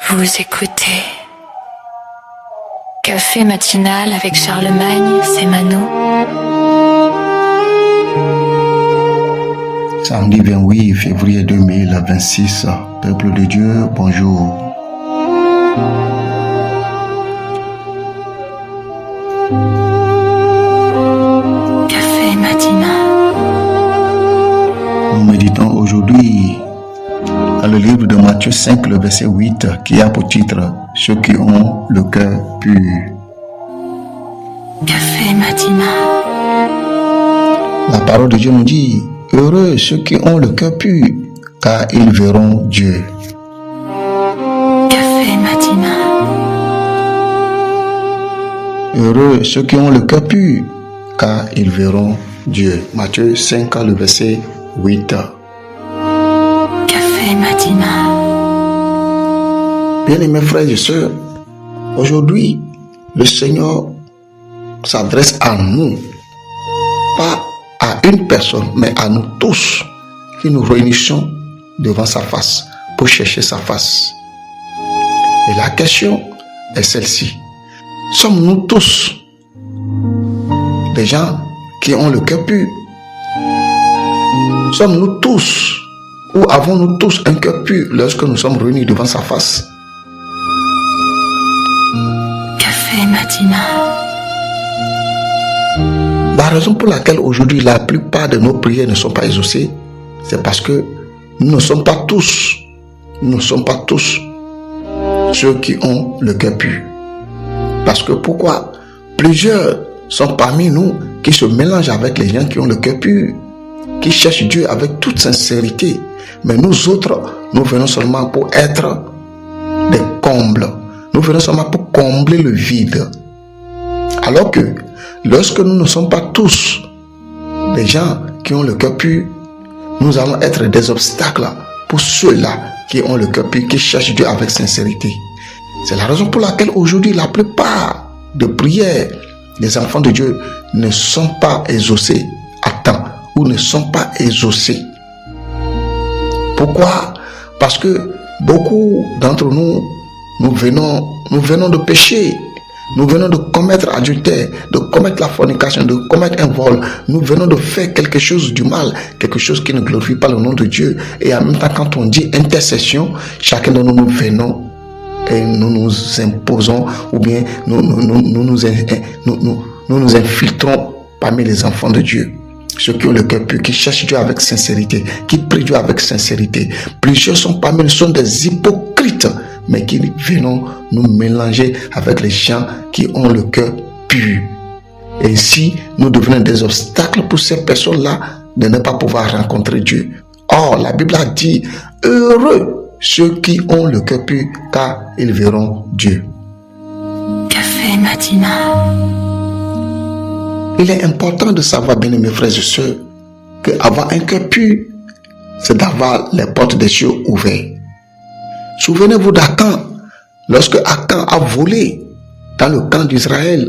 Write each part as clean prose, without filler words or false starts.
Vous écoutez Café matinal avec Charlemagne, c'est Mano. Samedi 28 février 2026, peuple de Dieu, bonjour. Café matinal. Nous méditons aujourd'hui dans le livre de Matthieu 5, le verset 8, qui a pour titre « Ceux qui ont le cœur pur ». Café matinal. La parole de Dieu nous dit « Heureux ceux qui ont le cœur pur, car ils verront Dieu ». Café matinal. Heureux ceux qui ont le cœur pur, car ils verront Dieu. Matthieu 5, le verset 8. Café matinal. Bien-aimés frères et sœurs, aujourd'hui, le Seigneur s'adresse à nous, pas à une personne, mais à nous tous qui nous réunissons devant sa face pour chercher sa face. Et la question est celle-ci. Sommes-nous tous des gens qui ont le cœur pur? Sommes-nous tous ou avons-nous tous un cœur pur lorsque nous sommes réunis devant sa face? Café matinal. La raison pour laquelle aujourd'hui la plupart de nos prières ne sont pas exaucées, c'est parce que nous ne sommes pas tous ceux qui ont le cœur pur. Parce que pourquoi? Plusieurs sont parmi nous qui se mélangent avec les gens qui ont le cœur pur, qui cherchent Dieu avec toute sincérité. Mais nous autres, nous venons seulement pour être des combles. Nous venons seulement pour combler le vide. Alors que lorsque nous ne sommes pas tous des gens qui ont le cœur pur, nous allons être des obstacles pour ceux-là qui ont le cœur pur, qui cherchent Dieu avec sincérité. C'est la raison pour laquelle aujourd'hui la plupart de prières des enfants de Dieu ne sont pas exaucées à temps ou ne sont pas exaucées. Pourquoi? Parce que beaucoup d'entre nous, nous venons de pécher. Nous venons de commettre adultère, de commettre la fornication, de commettre un vol. Nous venons de faire quelque chose du mal, quelque chose qui ne glorifie pas le nom de Dieu. Et en même temps, quand on dit intercession, chacun de nous venons et nous nous imposons ou bien nous nous infiltrons parmi les enfants de Dieu. Ceux qui ont le cœur pur, qui cherchent Dieu avec sincérité, qui prient Dieu avec sincérité. Plusieurs sont parmi nous, sont des hypocrites, mais qui viennent nous mélanger avec les gens qui ont le cœur pur. Et ainsi, nous devenons des obstacles pour ces personnes-là de ne pas pouvoir rencontrer Dieu. Or, la Bible a dit, heureux ceux qui ont le cœur pur, car ils verront Dieu. Café matinal. Il est important de savoir, bien mes frères et sœurs, qu'avoir un cœur pur, c'est d'avoir les portes des cieux ouvertes. Souvenez-vous d'Akan, lorsque Akan a volé dans le camp d'Israël,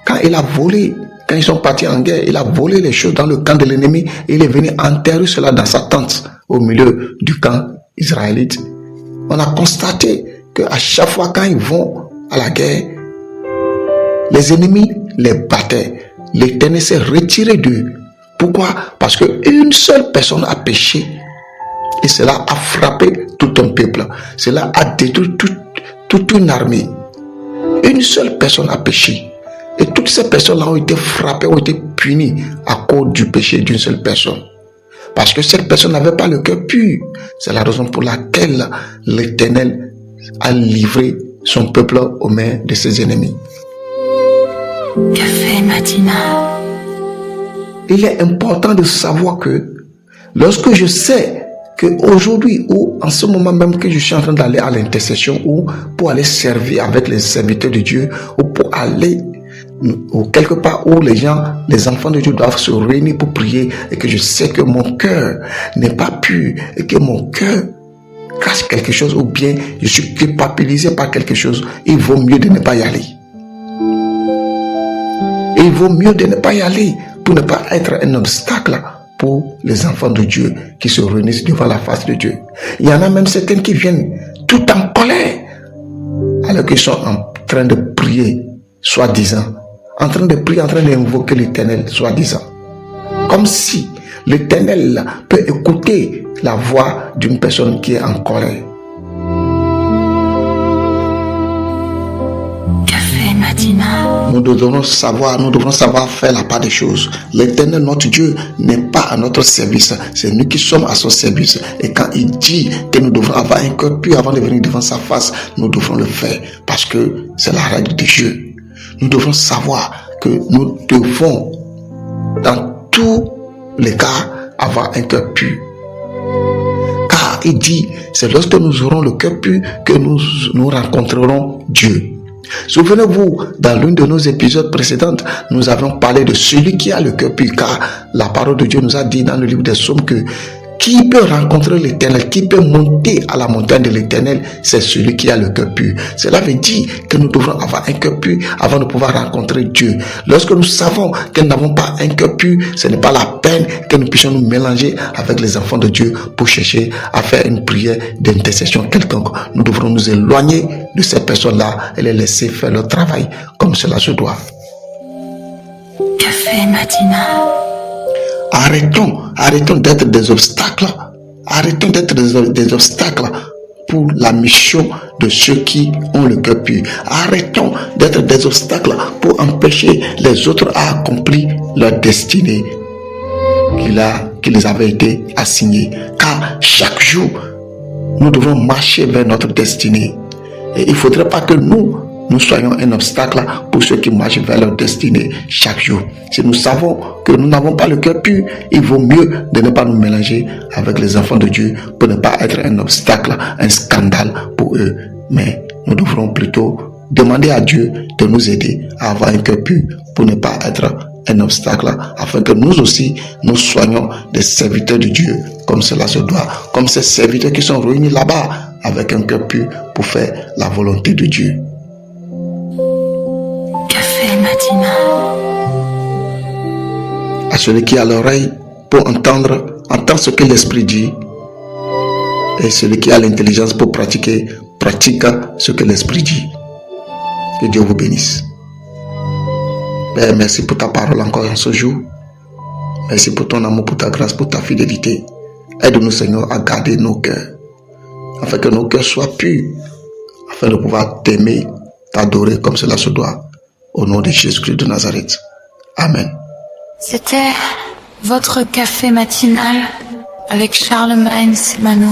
quand il a volé, quand ils sont partis en guerre, il a volé les choses dans le camp de l'ennemi, et il est venu enterrer cela dans sa tente, au milieu du camp israélite. On a constaté qu'à chaque fois quand ils vont à la guerre, les ennemis les battaient. L'Éternel s'est retiré d'eux. Pourquoi? Parce qu'une seule personne a péché et cela a frappé tout un peuple. Cela a détruit toute une armée. Une seule personne a péché. Et toutes ces personnes-là ont été frappées, ont été punies à cause du péché d'une seule personne. Parce que cette personne n'avait pas le cœur pur. C'est la raison pour laquelle l'Éternel a livré son peuple aux mains de ses ennemis. Café matinal. Il est important de savoir que lorsque je sais qu'aujourd'hui ou en ce moment même que je suis en train d'aller à l'intercession ou pour aller servir avec les serviteurs de Dieu ou pour aller ou quelque part où les enfants de Dieu doivent se réunir pour prier et que je sais que mon cœur n'est pas pur et que mon cœur cache quelque chose ou bien je suis culpabilisé par quelque chose, il vaut mieux de ne pas y aller. Il vaut mieux de ne pas y aller pour ne pas être un obstacle pour les enfants de Dieu qui se réunissent devant la face de Dieu. Il y en a même certains qui viennent tout en colère alors qu'ils sont en train de prier, soi-disant, en train de prier, en train d'invoquer l'Éternel, soi-disant. Comme si l'Éternel peut écouter la voix d'une personne qui est en colère. Café matinal. Nous devrons savoir faire la part des choses. L'Éternel, notre Dieu, n'est pas à notre service. C'est nous qui sommes à son service. Et quand il dit que nous devrons avoir un cœur pur avant de venir devant sa face, nous devrons le faire parce que c'est la règle de Dieu. Nous devrons savoir que nous devons, dans tous les cas, avoir un cœur pur. Car il dit, c'est lorsque nous aurons le cœur pur que nous rencontrerons Dieu. Souvenez-vous, dans l'un de nos épisodes précédents, nous avons parlé de celui qui a le cœur pur, car la parole de Dieu nous a dit dans le livre des Psaumes que qui peut rencontrer l'Éternel, qui peut monter à la montagne de l'Éternel, c'est celui qui a le cœur pur. Cela veut dire que nous devrons avoir un cœur pur avant de pouvoir rencontrer Dieu. Lorsque nous savons que nous n'avons pas un cœur pur, ce n'est pas la peine que nous puissions nous mélanger avec les enfants de Dieu pour chercher à faire une prière d'intercession quelconque. Nous devrons nous éloigner de ces personnes-là et les laisser faire leur travail comme cela se doit. Café matinal. Arrêtons d'être des obstacles. Arrêtons d'être des obstacles pour la mission de ceux qui ont le cœur pur. Arrêtons d'être des obstacles pour empêcher les autres à accomplir leur destinée qui les avait été assignée. Car chaque jour, nous devons marcher vers notre destinée. Et il ne faudrait pas que nous soyons un obstacle pour ceux qui marchent vers leur destinée chaque jour. Si nous savons que nous n'avons pas le cœur pur, il vaut mieux de ne pas nous mélanger avec les enfants de Dieu pour ne pas être un obstacle, un scandale pour eux. Mais nous devrons plutôt demander à Dieu de nous aider à avoir un cœur pur pour ne pas être un obstacle, afin que nous aussi, nous soyons des serviteurs de Dieu comme cela se doit, comme ces serviteurs qui sont réunis là-bas avec un cœur pur pour faire la volonté de Dieu. À celui qui a l'oreille pour entendre ce que l'Esprit dit, et celui qui a l'intelligence pour pratique ce que l'Esprit dit. Que Dieu vous bénisse. Père, merci pour ta parole encore en ce jour. Merci pour ton amour, pour ta grâce, pour ta fidélité. Aide-nous, Seigneur, à garder nos cœurs, afin que nos cœurs soient purs, afin de pouvoir t'aimer, t'adorer comme cela se doit. Au nom de Jésus-Christ de Nazareth. Amen. C'était votre café matinal avec Charlemagne Semano.